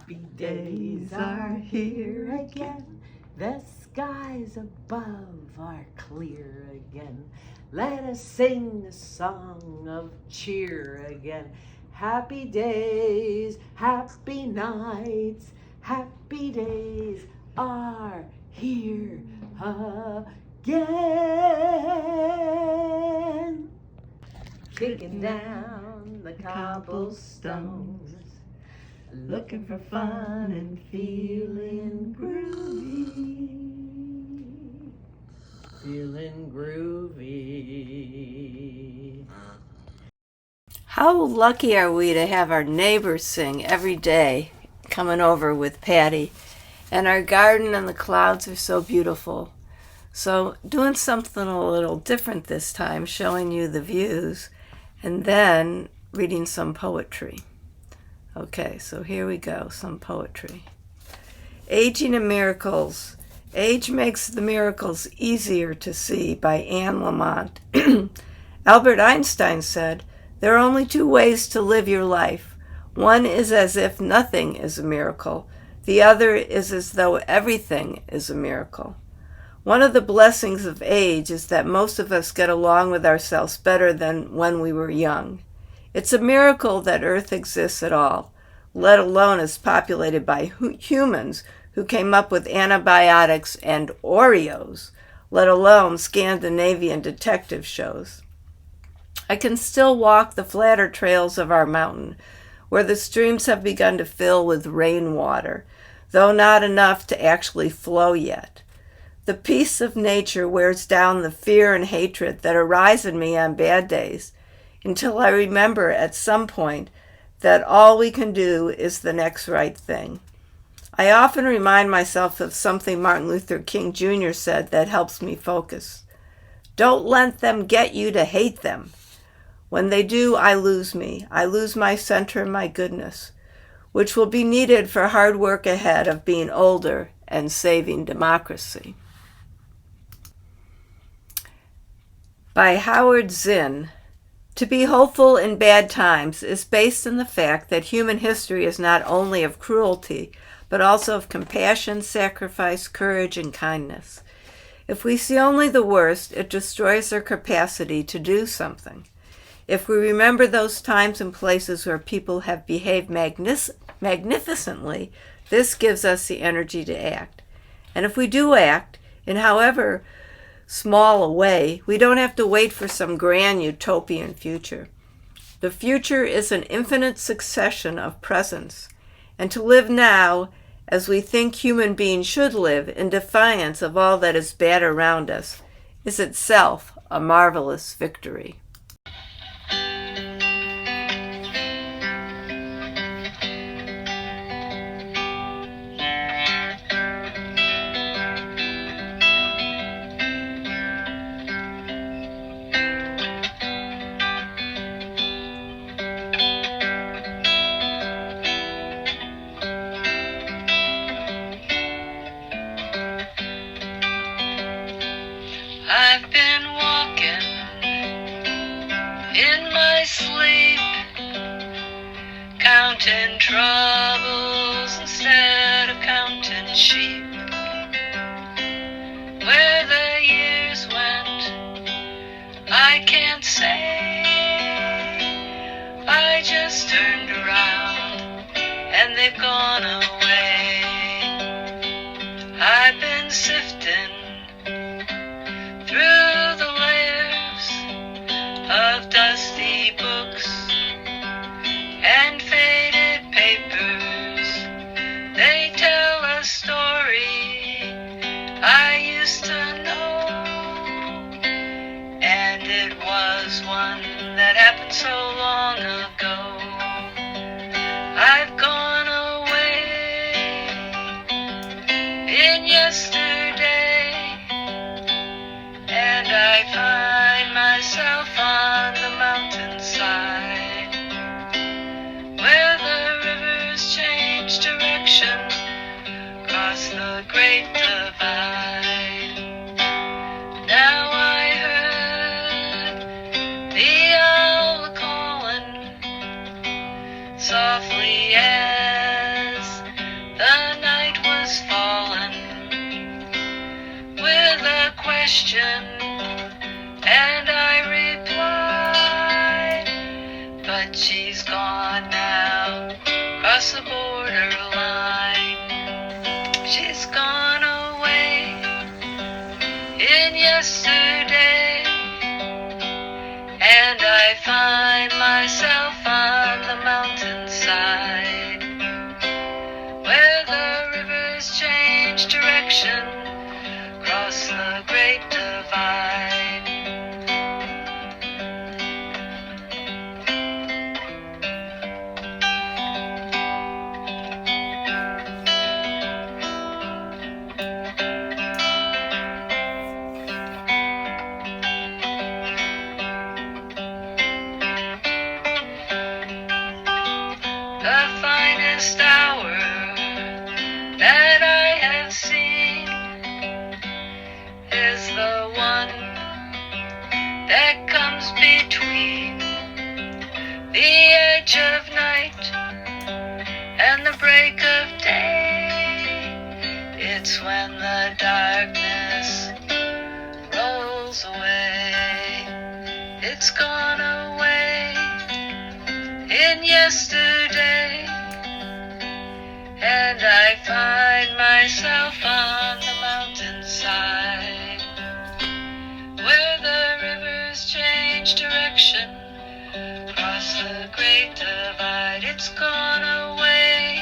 Happy days are here again. The skies above are clear again. Let us sing a song of cheer again. Happy days, happy nights, happy days are here again. Kicking down the cobblestones, looking for fun and feeling groovy. Feeling groovy. How lucky are we to have our neighbors sing every day coming over with Patty. And our garden and the clouds are so beautiful. So doing something a little different this time, showing you the views, and then reading some poetry. Okay, so here we go, some poetry. Aging and Miracles. Age makes the miracles easier to see, by Anne Lamott. Albert Einstein said, there are only two ways to live your life. One is as if nothing is a miracle. The other is as though everything is a miracle. One of the blessings of age is that most of us get along with ourselves better than when we were young. It's a miracle that Earth exists at all, let alone is populated by humans who came up with antibiotics and Oreos, let alone Scandinavian detective shows. I can still walk the flatter trails of our mountain, where the streams have begun to fill with rainwater, though not enough to actually flow yet. The peace of nature wears down the fear and hatred that arise in me on bad days, until I remember at some point that all we can do is the next right thing. I often remind myself of something Martin Luther King Jr. said that helps me focus. Don't let them get you to hate them. When they do, I lose me. I lose my center and my goodness, which will be needed for hard work ahead of being older and saving democracy. By Howard Zinn. To be hopeful in bad times is based in the fact that human history is not only of cruelty, but also of compassion, sacrifice, courage, and kindness. If we see only the worst, it destroys our capacity to do something. If we remember those times and places where people have behaved magnificently, this gives us the energy to act. And if we do act, in however small a way, we don't have to wait for some grand utopian future. The future is an infinite succession of presents, and to live now as we think human beings should live in defiance of all that is bad around us is itself a marvelous victory. I've been walking in my sleep, counting troubles instead of counting sheep. Where the years went, I can't say. I just turned around and they've gone away. I've been sifting through the layers of dusty books and faded papers. They tell a story I used to know, and it was one that happened so long ago. I've gone away in yesterday, and I find myself on the mountainside, where the rivers change direction across the great divide. Now I heard the owl calling softly as question, and I replied, but she's gone now, across the borderline. She's gone away in yesterday, and I find myself on the mountainside, where the rivers change direction, cross the great divide. The finest hour that I have seen is the one that comes between the edge of night and the break of day. It's when the darkness rolls away. It's gone away in yesterday, and I find myself on the mountainside, where the rivers change direction, cross the great divide. It's gone away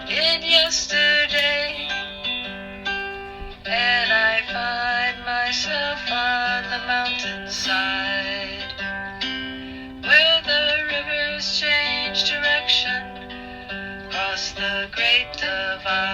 in yesterday, and I find myself on the mountainside, where the rivers change direction, cross the great divide.